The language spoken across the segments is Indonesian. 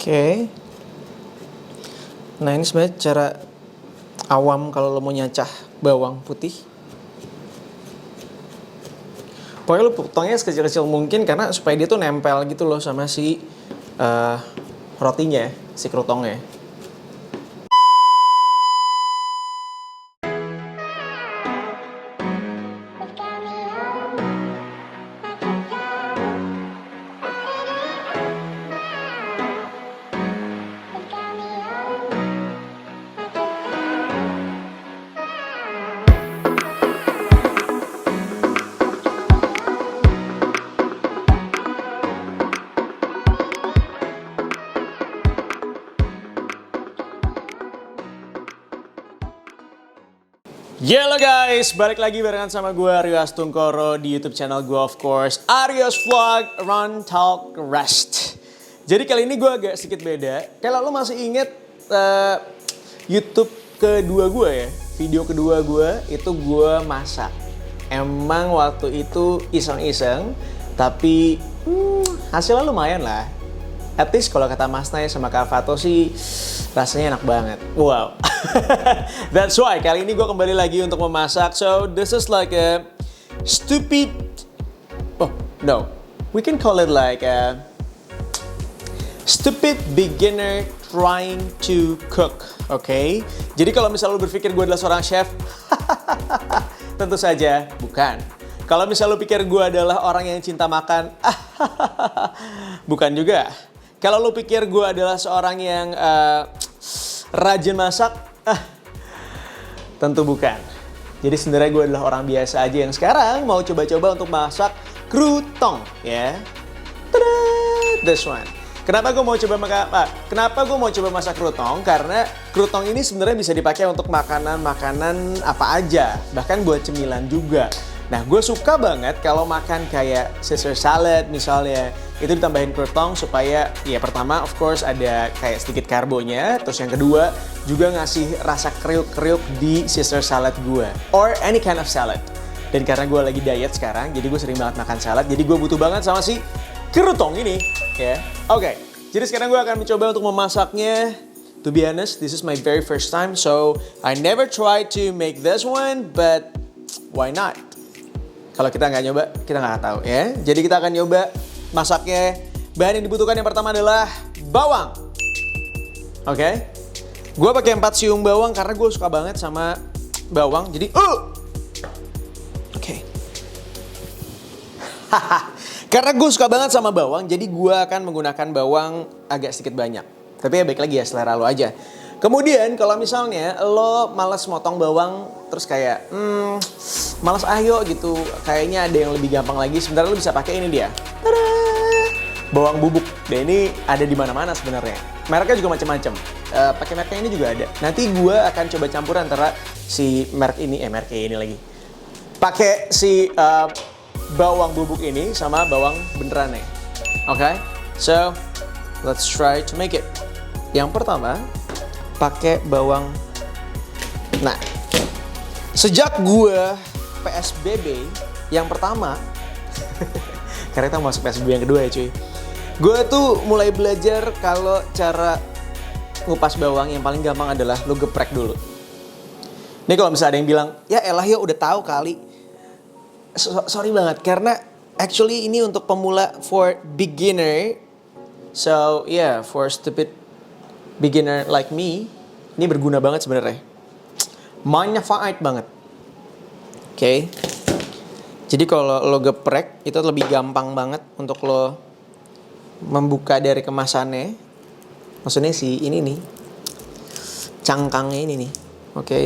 Oke. Nah ini sebenarnya cara awam kalau lo mau nyacah bawang putih. Pokoknya lo potongnya sekecil-kecil mungkin karena supaya dia tuh nempel gitu loh sama si rotinya, si krutongnya. Halo guys, balik lagi barengan sama gue Aryo Astungkoro di YouTube channel gue of course, Aryo's Vlog Run Talk Rest. Jadi kali ini gue agak sedikit beda. Kalau lo masih inget YouTube kedua gue ya, video kedua gue itu gue masak. Emang waktu itu iseng-iseng, tapi hasilnya lumayan lah. At least kalau kata Mas Nay sama Kak Fato sih rasanya enak banget. Wow. That's why kali ini gue kembali lagi untuk memasak. So this is like a stupid. Oh no, we can call it like a stupid beginner trying to cook. Okay? Jadi kalau misalnya lu berpikir gue adalah seorang chef, tentu saja bukan. Kalau misalnya lu pikir gue adalah orang yang cinta makan, bukan juga. Kalau lu pikir gue adalah seorang yang rajin masak, tentu bukan. Jadi sebenarnya gue adalah orang biasa aja yang sekarang mau coba-coba untuk masak krutong, ya. Tada! This one. Kenapa gue mau coba masak krutong? Karena krutong ini sebenarnya bisa dipakai untuk makanan-makanan apa aja, bahkan buat cemilan juga. Nah, gue suka banget kalau makan kayak Caesar salad misalnya, itu ditambahin krutong supaya ya pertama of course ada kayak sedikit karbonya, terus yang kedua juga ngasih rasa kriuk-kriuk di Caesar salad gue, or any kind of salad. Dan karena gue lagi diet sekarang, jadi gue sering banget makan salad, jadi gue butuh banget sama si krutong ini, ya. Oke, jadi sekarang gue akan mencoba untuk memasaknya. To be honest, this is my very first time, so I never tried to make this one, but why not? Kalau kita nggak nyoba, kita nggak tahu ya. Jadi kita akan nyoba masaknya. Bahan yang dibutuhkan yang pertama adalah bawang. Oke. Gue pakai 4 siung bawang karena gue suka banget sama bawang. Jadi, Oke. Karena gue suka banget sama bawang, jadi gue akan menggunakan bawang agak sedikit banyak. Tapi ya baik lagi ya, selera lo aja. Kemudian kalau misalnya lo malas motong bawang, terus kayak malas ayo gitu, kayaknya ada yang lebih gampang lagi. Sebenarnya lo bisa pakai ini dia. Tada! Bawang bubuk. Dan ini ada di mana-mana sebenarnya. Mereknya juga macam-macam. Pakai mereknya ini juga ada. Nanti gue akan coba campur antara si merek ini lagi. Pakai si bawang bubuk ini sama bawang benerannya. Oke? So, let's try to make it. Yang pertama, pakai bawang. Nah, sejak gue PSBB yang pertama, karena kita masuk PSBB yang kedua ya cuy. Gue tuh mulai belajar kalau cara ngupas bawang yang paling gampang adalah lo geprek dulu. Ini kalau misalnya ada yang bilang, ya elah ya udah tahu kali. Sorry banget, karena actually ini untuk pemula, for beginner. So yeah, for stupid beginner like me, ini berguna banget sebenarnya. Manfaat banget. Oke. Jadi kalau lo geprek, itu lebih gampang banget untuk lo membuka dari kemasannya. Maksudnya si ini nih, cangkangnya ini nih. Oke.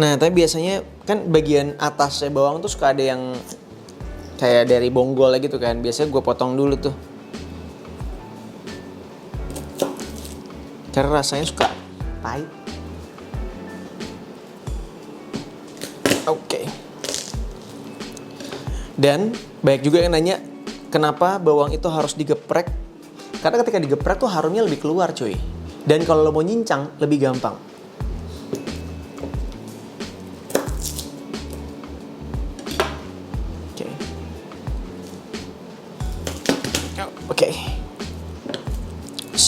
Nah, tapi biasanya kan bagian atasnya bawang tuh suka ada yang kayak dari bonggolnya gitu kan. Biasanya gue potong dulu tuh. Karena rasanya suka pahit. Oke. Dan banyak juga yang nanya, kenapa bawang itu harus digeprek? Karena ketika digeprek tuh harumnya lebih keluar cuy. Dan kalau lo mau nyincang, lebih gampang. Oke.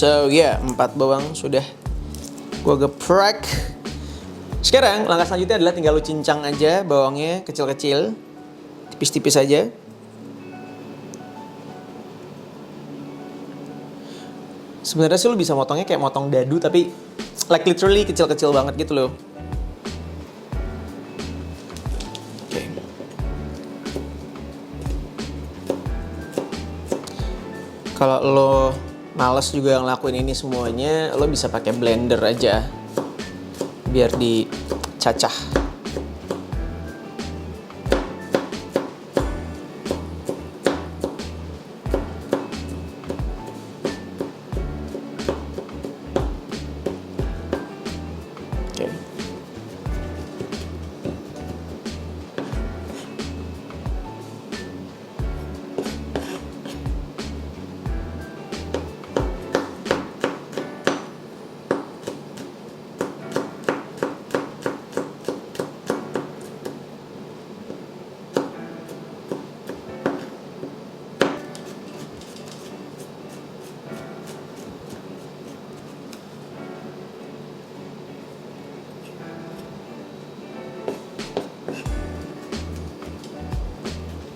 So yeah, 4 bawang sudah gue geprek. Sekarang langkah selanjutnya adalah tinggal lu cincang aja bawangnya kecil-kecil, tipis-tipis aja. Sebenarnya sih lu bisa motongnya kayak motong dadu, tapi like literally kecil-kecil banget gitu loh. Oke. Kalau lo males juga ngelakuin ini semuanya, lo bisa pakai blender aja biar dicacah. Oke.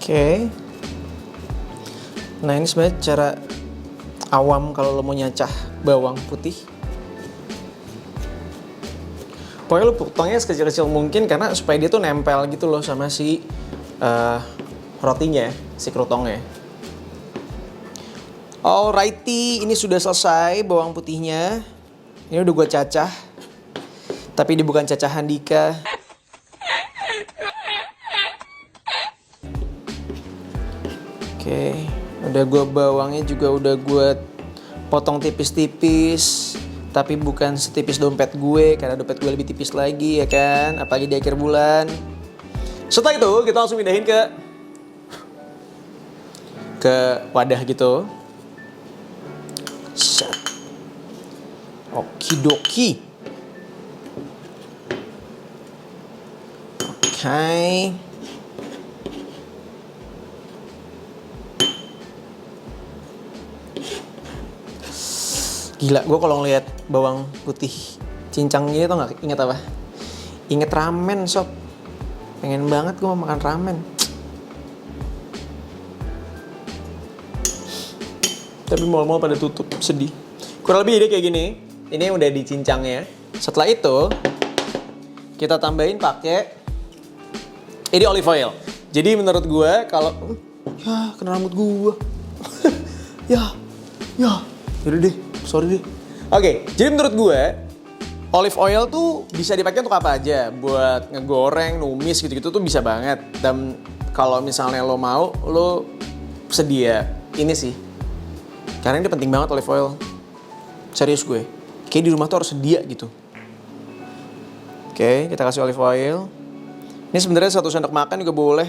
Oke. Nah ini sebenarnya cara awam kalau lo mau nyacah bawang putih. Pokoknya lo potongnya sekecil-kecil mungkin karena supaya dia tuh nempel gitu loh sama si rotinya, si krutongnya. Alrighty, ini sudah selesai bawang putihnya. Ini udah gue cacah. Tapi ini bukan cacahan Dika. Oke, udah gue bawangnya juga udah gue potong tipis-tipis, tapi bukan setipis dompet gue, karena dompet gue lebih tipis lagi ya kan, apalagi di akhir bulan. Setelah itu kita langsung pindahin ke wadah gitu. Set. Okidoki. Oke. Gila, gue kalau ngeliat bawang putih cincang gini tau gak inget apa? Inget ramen sob. Pengen banget gue mau makan ramen. Tapi mal-mal pada tutup, sedih. Kurang lebih ide kayak gini. Ini udah dicincangnya. Setelah itu kita tambahin pakai ini olive oil. Jadi menurut gue kalau ya kena rambut gue. ya yaudah deh. Sorry deh. Oke, jadi menurut gue olive oil tuh bisa dipakai untuk apa aja? Buat ngegoreng, numis gitu-gitu tuh bisa banget. Dan kalau misalnya lo mau, lo sedia ini sih. Karena ini penting banget olive oil. Serius gue. Kayak di rumah tuh harus sedia gitu. Oke, kita kasih olive oil. Ini sebenarnya 1 sendok makan juga boleh.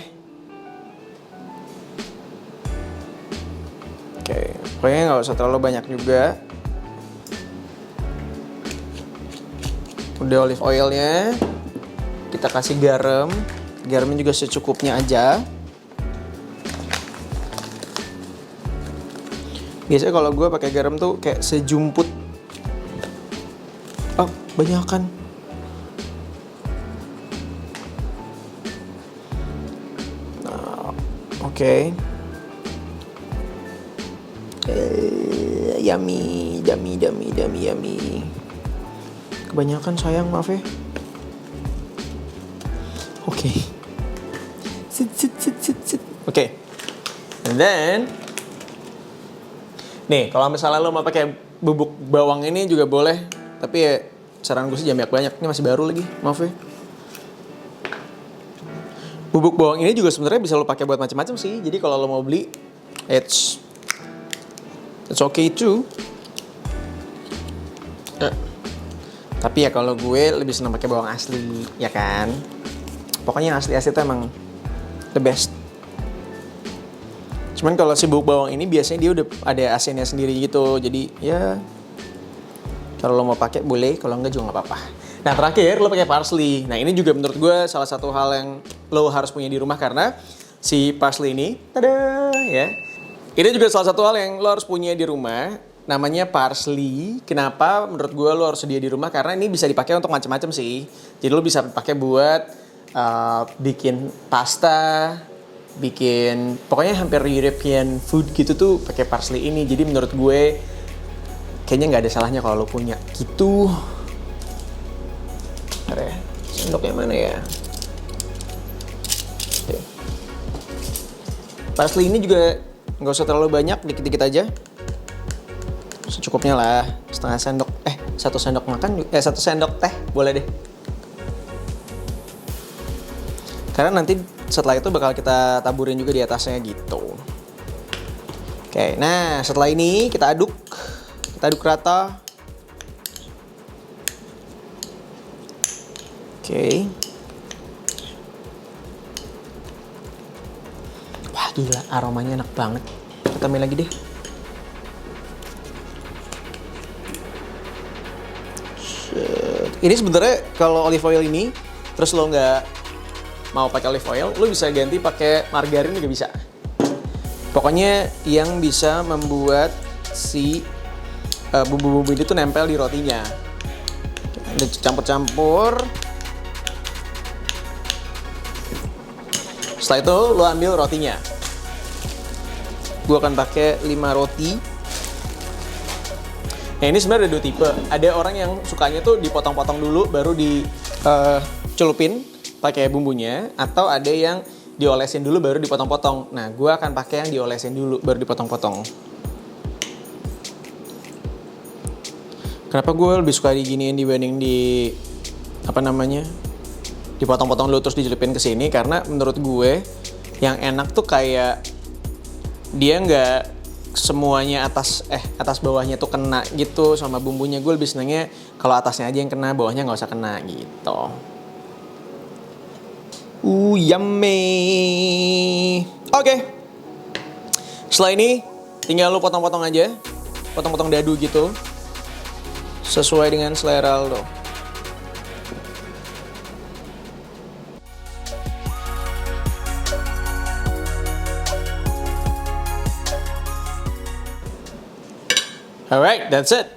Oke, pokoknya nggak usah terlalu banyak juga. Udah olive oilnya, kita kasih garam. Garamnya juga secukupnya aja. Biasanya kalau gue pakai garam tuh kayak sejumput. Oh, banyakan. Nah, oke. Yummy. Kebanyakan sayang, maaf ya. Oke. Sit. Oke. And then nih, kalau misalnya lo mau pakai bubuk bawang ini juga boleh, tapi ya saran gue sih jangan banyak. Ini masih baru lagi, maaf ya. Bubuk bawang ini juga sebenarnya bisa lo pakai buat macam-macam sih. Jadi kalau lo mau beli, it's okay too. Tapi ya kalau gue lebih senang pakai bawang asli, ya kan? Pokoknya yang asli-asli itu emang the best. Cuman kalau si bubuk bawang ini biasanya dia udah ada asinnya sendiri gitu. Jadi ya kalau lo mau pakai boleh, kalau enggak juga nggak apa-apa. Nah terakhir lo pakai parsley. Nah ini juga menurut gue salah satu hal yang lo harus punya di rumah karena si parsley ini, tada ya. Ini juga salah satu hal yang lo harus punya di rumah. namanya parsley. Kenapa? Menurut gue lo harus sedia di rumah karena ini bisa dipakai untuk macam-macam sih. Jadi lo bisa pakai buat bikin pasta, bikin pokoknya hampir European food gitu tuh pakai parsley ini. Jadi menurut gue kayaknya nggak ada salahnya kalau lo punya gitu. Bentar ya, sendoknya mana ya? Oke. Parsley ini juga nggak usah terlalu banyak, dikit-dikit aja. Secukupnya lah, setengah sendok, 1 sendok makan, 1 sendok teh, boleh deh. Karena nanti setelah itu bakal kita taburin juga di atasnya gitu. Oke, nah setelah ini kita aduk rata. Oke. Wah gila, aromanya enak banget. Kita tambahin lagi deh. Ini sebenarnya kalau olive oil ini, terus lo nggak mau pakai olive oil, lo bisa ganti pakai margarin juga bisa. Pokoknya yang bisa membuat si bumbu-bumbu itu nempel di rotinya. Udah campur-campur. Setelah itu lo ambil rotinya. Gue akan pakai 5 roti. Nah ini sebenarnya ada 2 tipe. Ada orang yang sukanya tuh dipotong-potong dulu baru dicelupin pakai bumbunya, atau ada yang diolesin dulu baru dipotong-potong. Nah, gue akan pakai yang diolesin dulu baru dipotong-potong. Kenapa gue lebih suka diginiin dibanding dipotong-potong dulu terus dicelupin ke sini? Karena menurut gue yang enak tuh kayak dia nggak semuanya atas bawahnya tuh kena gitu sama bumbunya. Gue lebih senengnya kalau atasnya aja yang kena, bawahnya nggak usah kena gitu. Yummy. Oke. Setelah ini tinggal lu potong-potong aja. Potong-potong dadu gitu. Sesuai dengan selera lo. Alright, that's it.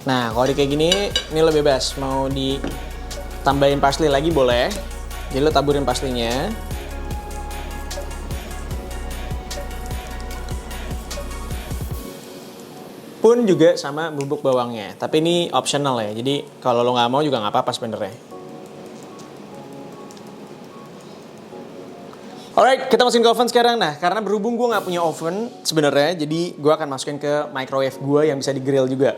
Nah, kalau kayak gini, ini lo bebas. Mau ditambahin parsley lagi boleh. Jadi lo taburin parsleynya. Pun juga sama bubuk bawangnya. Tapi ini optional ya. Jadi kalau lo nggak mau juga nggak apa-apa sebenarnya. Alright, kita masukin ke oven sekarang. Nah, karena berhubung gue nggak punya oven sebenarnya, jadi gue akan masukin ke microwave gue yang bisa di-grill juga.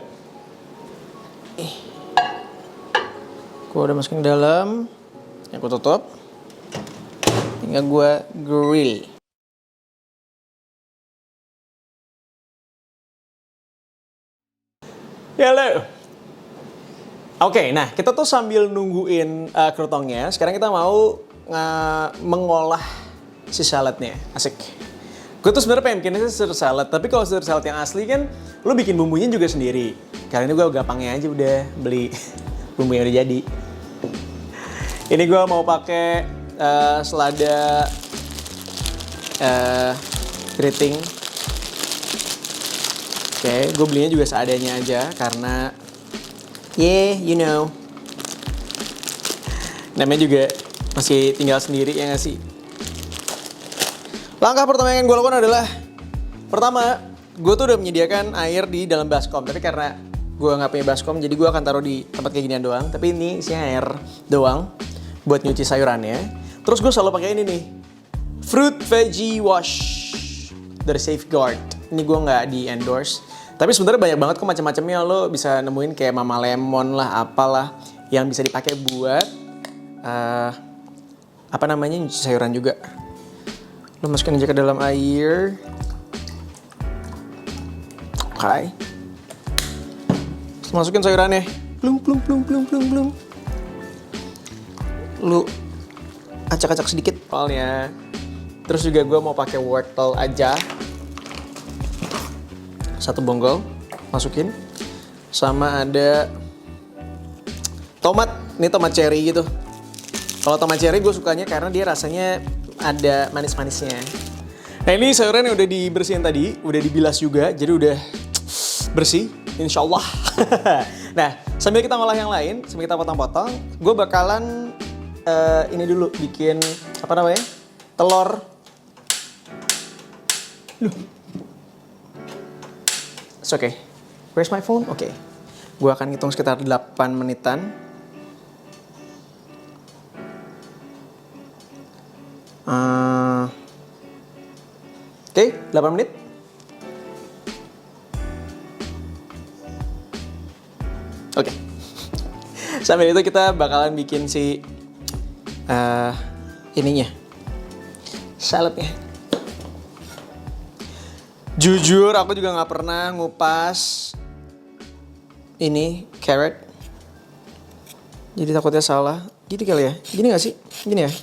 Gue udah masukin ke dalam, yang gue tutup. Tinggal gue grill. Halo. Oke, nah kita tuh sambil nungguin krutongnya, sekarang kita mau mengolah si saladnya. Asik. Gue tuh sebenarnya pengen bikin Caesar salad, tapi kalau Caesar salad yang asli kan lo bikin bumbunya juga sendiri. Kali ini gue gampangnya aja udah beli bumbu yang udah jadi. Ini gue mau pakai selada keriting. Oke, gue belinya juga seadanya aja karena you know. Namanya juga masih tinggal sendiri ya nggak sih? Langkah pertama yang gue lakukan adalah, pertama, gue tuh udah menyediakan air di dalam baskom. Tapi karena gue nggak punya baskom, jadi gue akan taruh di tempat kayak ginian doang. Tapi ini isinya air doang buat nyuci sayurannya. Terus gue selalu pakai ini nih, Fruit Veggie Wash dari Safeguard. Ini gue nggak di endorse. Tapi sebenarnya banyak banget kok macam-macamnya. Lo bisa nemuin kayak Mama Lemon lah, apalah yang bisa dipakai buat nyuci sayuran juga. Lo masukin aja ke dalam air. Oke. Terus masukin sayurannya. Plung. Lo acak-acak sedikit soalnya. Terus juga gue mau pakai wortel aja. 1 bonggol masukin. Sama ada tomat. Ini tomat cherry gitu. Kalau tomat cherry gue sukanya karena dia rasanya ada manis-manisnya. Nah ini sayuran yang udah dibersihin tadi, udah dibilas juga, jadi udah bersih, insya Allah. Nah, sambil kita ngolah yang lain, sambil kita potong-potong, gue bakalan ini dulu bikin apa namanya? Telur. It's okay. Where's my phone? Oke. Okay. Gue akan hitung sekitar 8 menitan. Oke, 8 menit. Oke. Sambil itu kita bakalan bikin si ininya. Saladnya. Jujur aku juga nggak pernah ngupas ini carrot. Jadi takutnya salah. Gini kali ya? Gini nggak sih? Gini ya?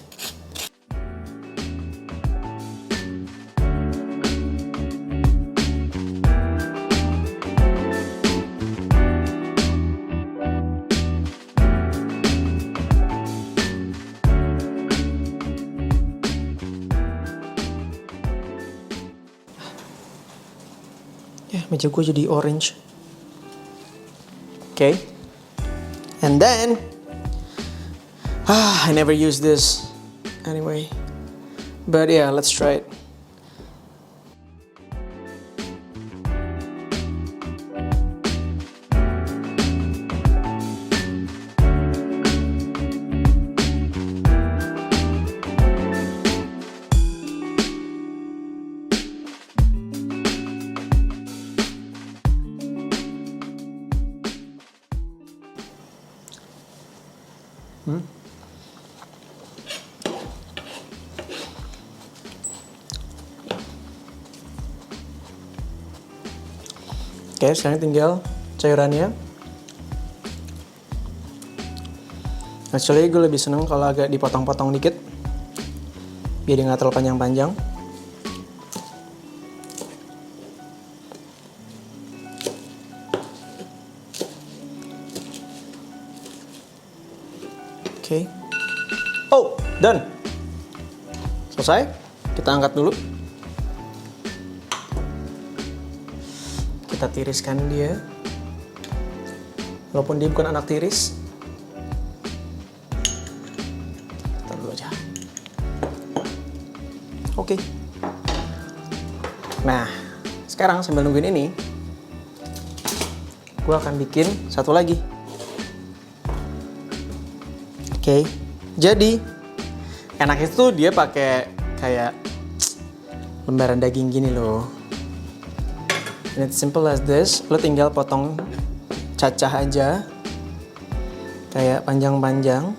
Ya, meja gue jadi orange. Okay. And then, I never use this anyway. But yeah, let's try it. Oke, sekarang tinggal cairannya. Actually, gue lebih seneng kalau agak dipotong-potong dikit, biar dia nggak terlalu panjang-panjang. Oke. Oh, done. Selesai. Kita angkat dulu. Kita tiriskan dia. Walaupun dia bukan anak tiris. Taruh dulu aja. Oke. Nah, sekarang sambil nungguin ini, gue akan bikin satu lagi. Oke. Jadi, enak itu dia pakai kayak lembaran daging gini loh. And it's simple as this. Lo tinggal potong cacah aja, kayak panjang-panjang.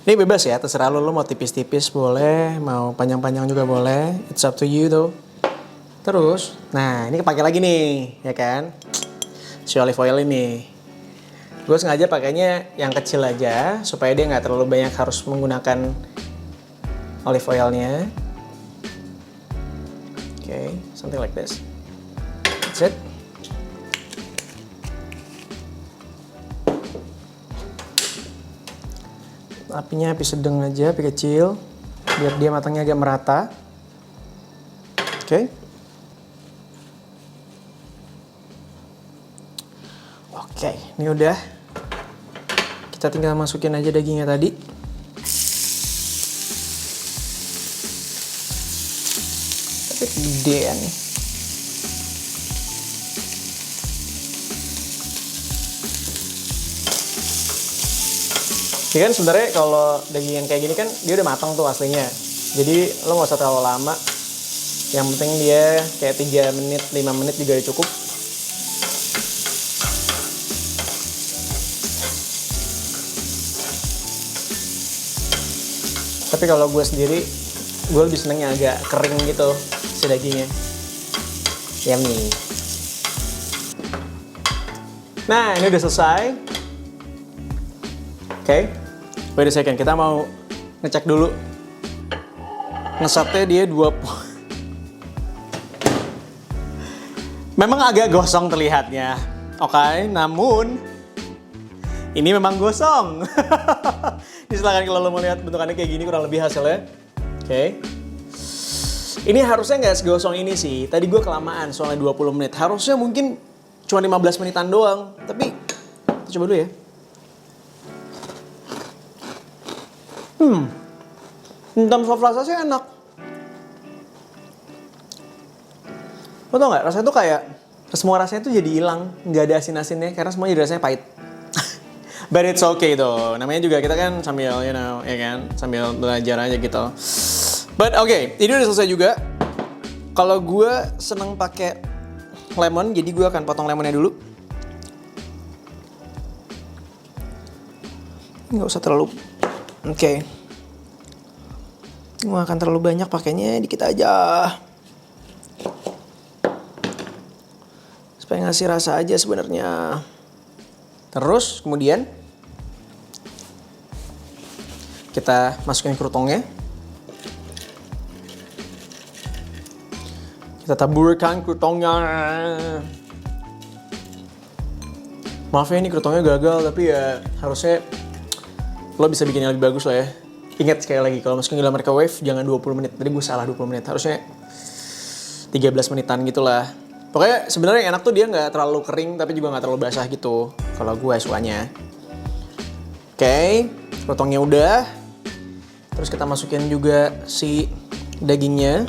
Ini bebas ya, terserah lo mau tipis-tipis boleh, mau panjang-panjang juga boleh. It's up to you though. Terus, nah ini kepake lagi nih, ya kan? Si olive oil ini. Gue sengaja pakainya yang kecil aja, supaya dia nggak terlalu banyak harus menggunakan olive oilnya. Okay, something like this. That's it. Apinya api sedang aja, api kecil, biar dia matangnya agak merata. Oke. Oke, ini udah. Kita tinggal masukin aja dagingnya tadi. Tapi kegedean nih. Jadi kan sebenarnya kalau daging yang kayak gini kan dia udah matang tuh aslinya. Jadi lo nggak usah terlalu lama. Yang penting dia kayak 3 menit, 5 menit juga udah cukup. Tapi kalau gue sendiri, gue lebih senengnya agak kering gitu si dagingnya. Yummy. Nah, ini udah selesai. Oke, wait a second. Kita mau ngecek dulu. Ngesatnya dia 20. Memang agak gosong terlihatnya. Oke, namun ini memang gosong. Ini silakan kalau lo mau lihat bentukannya kayak gini kurang lebih hasilnya. Oke. Ini harusnya nggak segosong ini sih. Tadi gue kelamaan soalnya 20 menit. Harusnya mungkin cuma 15 menitan doang. Tapi kita coba dulu ya. In terms of rasa sih enak. Lo tau nggak? Rasanya tuh kayak semua rasanya tuh jadi hilang. Nggak ada asin-asinnya karena semuanya jadi rasanya pahit. But it's okay though. Namanya juga kita kan sambil, you know, ya kan, sambil belajar aja gitu. But okay, ini udah selesai juga. Kalau gue seneng pakai lemon, jadi gue akan potong lemonnya dulu. Nggak usah terlalu, oke. Gue akan terlalu banyak pakainya, dikit aja. Supaya ngasih rasa aja sebenarnya. Terus kemudian kita masukin krutongnya. Kita taburkan krutongnya. Maaf ya ini krutongnya gagal, tapi ya harusnya lo bisa bikin yang lebih bagus lah ya. Ingat sekali lagi kalau masukin ke dalam microwave jangan 20 menit. Tadi gue salah 20 menit. Harusnya 13 menitan gitulah. Pokoknya sebenarnya yang enak tuh dia nggak terlalu kering tapi juga nggak terlalu basah gitu. Kalau gue sukanya. Oke, krutongnya udah. Terus kita masukin juga si dagingnya.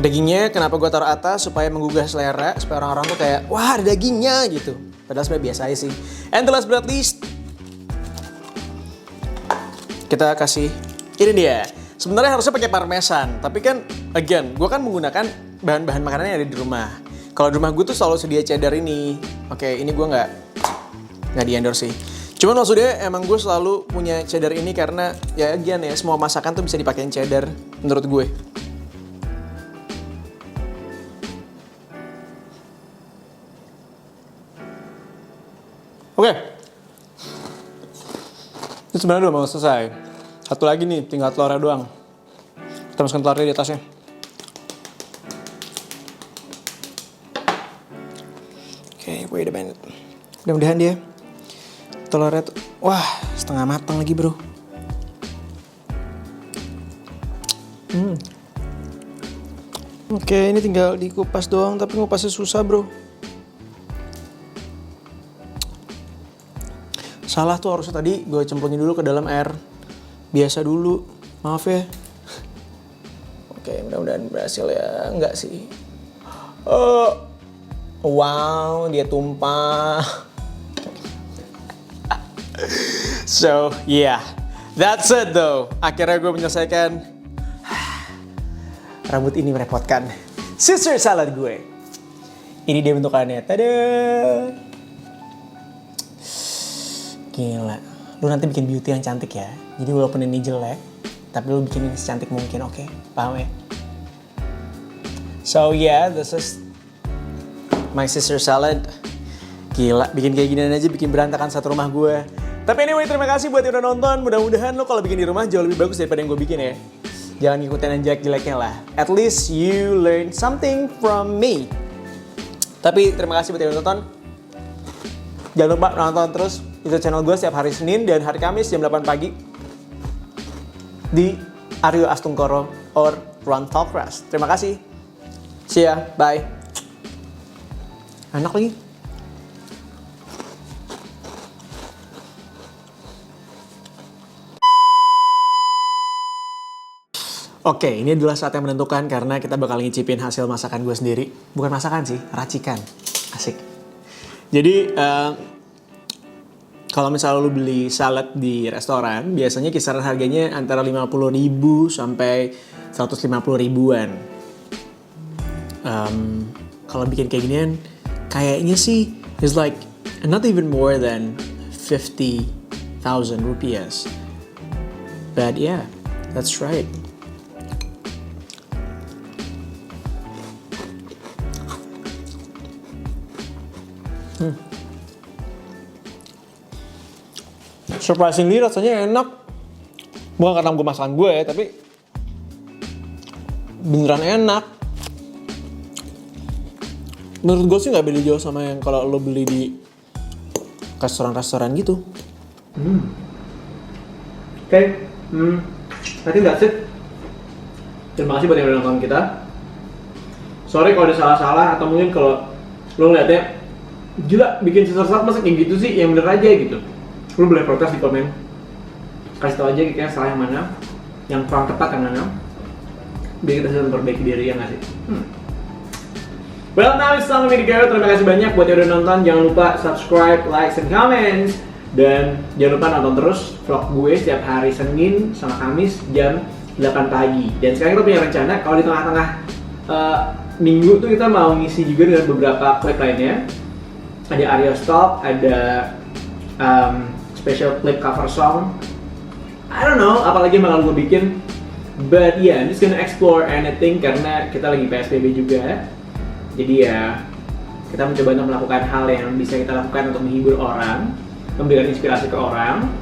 Dagingnya kenapa gue taruh atas supaya menggugah selera, supaya orang-orang tuh kayak wah ada dagingnya gitu. Padahal sebenarnya biasa aja sih. And the last but not least, kita kasih ini dia. Sebenarnya harusnya pakai parmesan, tapi kan again gue kan menggunakan bahan-bahan makanan yang ada di rumah. Kalau di rumah gue tuh selalu sedia cheddar ini. Oke, ini gue nggak di endorse sih. Cuman maksudnya emang gue selalu punya cheddar ini karena ya again ya semua masakan tuh bisa dipakein cheddar menurut gue. Oke. Ini sebenarnya udah mau selesai. Satu lagi nih, tinggal telurnya doang. Kita masukkan telurnya di atasnya. Oke, wait a minute. Mudah-mudahan dia telurnya tuh, wah setengah matang lagi bro. Oke, ini tinggal dikupas doang, tapi ngupasnya susah bro. Salah tuh harusnya tadi gue cemplungin dulu ke dalam air biasa dulu. Maaf ya. Oke, mudah-mudahan berhasil ya. Enggak sih. Wow, dia tumpah. So, yeah. That's it though. Akhirnya gue menyelesaikan. Rambut ini merepotkan. Caesar salad gue. Ini dia bentukannya. Tada! Gila, lu nanti bikin beauty yang cantik ya. Jadi walaupun ini jelek, tapi lu bikin ini secantik mungkin, oke? Paham ya? So yeah, this is my Caesar salad. Gila, bikin kayak gini aja bikin berantakan satu rumah gue. Tapi anyway, terima kasih buat yang udah nonton. Mudah-mudahan lo kalau bikin di rumah jauh lebih bagus daripada yang gue bikin ya. Jangan ngikutin yang jelek-jeleknya lah. At least you learn something from me. Tapi terima kasih buat yang udah nonton. Jangan lupa nonton terus itu channel gue setiap hari Senin dan hari Kamis jam 8 pagi di Aryo Astungkoro or Ron Talkcast. Terima kasih. See ya. Bye. Enak lagi. Oke, ini adalah saat yang menentukan karena kita bakal ngicipin hasil masakan gue sendiri. Bukan masakan sih, racikan. Asik. Jadi, kalau misalnya lu beli salad di restoran, biasanya kisaran harganya antara 50.000 sampai 150 ribuan. Kalau bikin kayak ginian, kayaknya sih it's like not even more than 50,000 rupiahs. But yeah, that's right. Surprisingly rasanya enak. Bukan karena gue masakan gue ya, tapi beneran enak. Menurut gue sih nggak beda jauh sama yang kalau lo beli di restoran-restoran gitu. Oke, I think that's it. Terima kasih buat yang udah nonton kita. Sorry kalau ada salah-salah atau mungkin kalau lo ngeliatnya gila bikin sesat masa kayak gitu sih, yang bener aja gitu. Lo boleh protes di komen. Kasih tau aja kayaknya salah yang mana, yang kurang tepat yang mana. Biar kita bisa memperbaiki diri, ya nggak sih? Well, now it's time for me to go. Terima kasih banyak buat yang udah nonton. Jangan lupa subscribe, like, and comments. Dan jangan lupa nonton terus vlog gue setiap hari Senin sama Kamis jam 8 pagi. Dan sekarang kita punya rencana kalau di tengah-tengah minggu tuh kita mau ngisi juga dengan beberapa klip lainnya. Ada Arya Stop, ada special clip cover song. I don't know, apalagi yang bakal gue bikin. But yeah, I'm just gonna explore anything karena kita lagi PSBB juga. Jadi ya, kita mencoba untuk melakukan hal yang bisa kita lakukan untuk menghibur orang, memberikan inspirasi ke orang,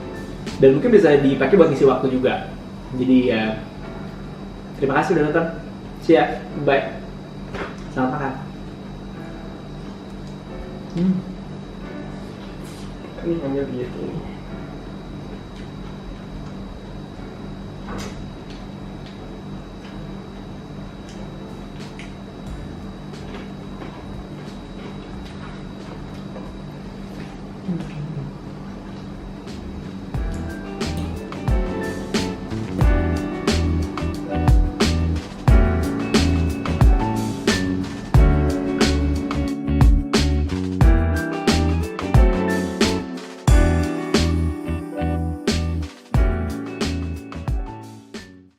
dan mungkin bisa dipakai buat ngisi waktu juga. Jadi ya, terima kasih udah nonton. See ya, bye. Selamat makan. Ini hanya gitu.